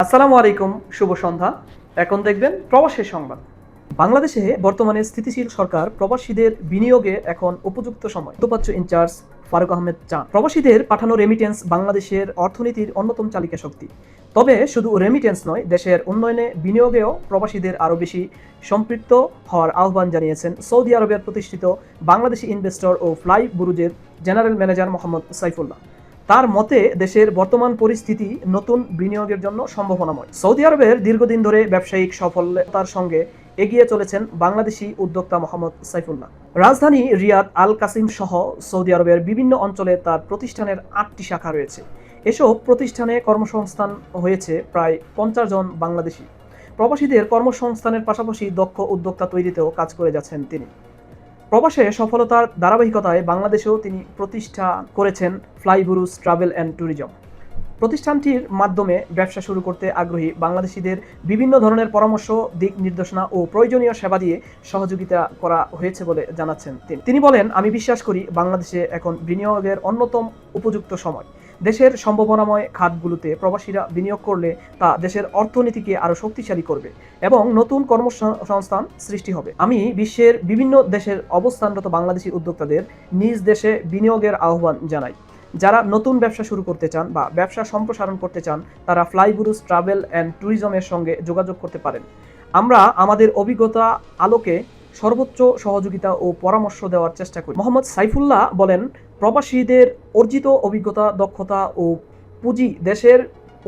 আসসালামু আলাইকুম, শুভ সন্ধ্যা। এখন দেখবেন প্রবাসের সংবাদ। বাংলাদেশে বর্তমানে স্থিতিশীল সরকার প্রবাসীদের বিনিয়োগে এখন উপযুক্ত সময়। মুখপাত্র ইনচার্জ ফারুক আহমেদ চান, প্রবাসীদের পাঠানো রেমিটেন্স বাংলাদেশের অর্থনীতির অন্যতম চালিকা শক্তি। তবে শুধু রেমিটেন্স নয়, দেশের উন্নয়নে বিনিয়োগেও প্রবাসীদের আরও বেশি সম্পৃক্ত হওয়ার আহ্বান জানিয়েছেন সৌদি আরবের প্রতিষ্ঠিত বাংলাদেশি ইনভেস্টর ও ফ্লাই বুরুজের জেনারেল ম্যানেজার মোহাম্মদ সাইফুল্লাহ। তার মতে দেশের বর্তমান পরিস্থিতি নতুন বিনিয়োগের জন্য সম্ভাবনাময়। সৌদি আরবের দীর্ঘদিন ধরে ব্যবসায়িক সফলতার সঙ্গে এগিয়ে চলেছেন বাংলাদেশি উদ্যোক্তা মোহাম্মদ সাইফুল্লাহ। রাজধানী রিয়াদ, আল কাসিম সহ সৌদি আরবের বিভিন্ন অঞ্চলে তার প্রতিষ্ঠানের 8টি শাখা রয়েছে। এসব প্রতিষ্ঠানে কর্মসংস্থান হয়েছে প্রায় 50 জন বাংলাদেশি। প্রবাসীদের কর্মসংস্থানের পাশাপাশি দক্ষ উদ্যোক্তা তৈরিতেও কাজ করে যাচ্ছেন তিনি। প্রবাসে সফলতার ধারাবাহিকতায় বাংলাদেশেও তিনি প্রতিষ্ঠা করেছেন fly Buruj travel and tourism. প্রতিষ্ঠানটির মাধ্যমে ব্যবসা শুরু করতে আগ্রহী বাংলাদেশিদের বিভিন্ন ধরনের পরামর্শ, দিক নির্দেশনা ও প্রয়োজনীয় সেবা দিয়ে সহযোগিতা করা হয়েছে বলে জানাচ্ছেন তিনি বলেন, আমি বিশ্বাস করি বাংলাদেশে এখন বিনিয়োগের অন্যতম উপযুক্ত সময়। দেশের সম্ভাবনাময় খাতগুলোতে প্রবাসীরা বিনিয়োগ করলে তা দেশের অর্থনীতিকে আরও শক্তিশালী করবে এবং নতুন কর্মসংস্থান সৃষ্টি হবে। আমি বিশ্বের বিভিন্ন দেশের অবস্থানরত বাংলাদেশি উদ্যোক্তাদের নিজ দেশে বিনিয়োগের আহ্বান জানাই। যারা নতুন ব্যবসা শুরু করতে চান বা ব্যবসা সম্প্রসারণ করতে চান, তারা ফ্লাই বুরুজ ট্রাভেল অ্যান্ড ট্যুরিজমের সঙ্গে যোগাযোগ করতে পারেন। আমরা আমাদের অভিজ্ঞতা আলোকে সর্বোচ্চ সহযোগিতা ও পরামর্শ দেওয়ার চেষ্টা করি। মোহাম্মদ সাইফুল্লাহ বলেন, প্রবাসীদের অর্জিত অভিজ্ঞতা, দক্ষতা ও পুঁজি দেশের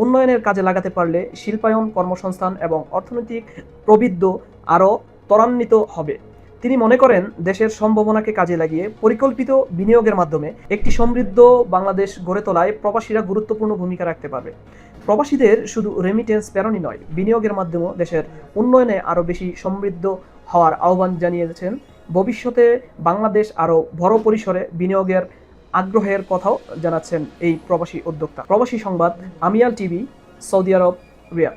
উন্নয়নের কাজে লাগাতে পারলে শিল্পায়ন, কর্মসংস্থান এবং অর্থনৈতিক প্রবৃদ্ধি আরও ত্বরান্বিত হবে। তিনি মনে করেন, দেশের সম্ভাবনাকে কাজে লাগিয়ে পরিকল্পিত বিনিয়োগের মাধ্যমে একটি সমৃদ্ধ বাংলাদেশ গড়ে তোলায় প্রবাসীরা গুরুত্বপূর্ণ ভূমিকা রাখতে পারবে। প্রবাসীদের শুধু রেমিটেন্স প্রেরণই নয়, বিনিয়োগের মাধ্যমেও দেশের উন্নয়নে আরও বেশি সমৃদ্ধ হওয়ার আহ্বান জানিয়েছেন। ভবিষ্যতে বাংলাদেশ আরও বড় পরিসরে বিনিয়োগের আগ্রহের কথাও জানাচ্ছেন এই প্রবাসী উদ্যোক্তা। প্রবাসী সংবাদ, আমিয়াল টিভি, সৌদি আরব, রিয়াদ।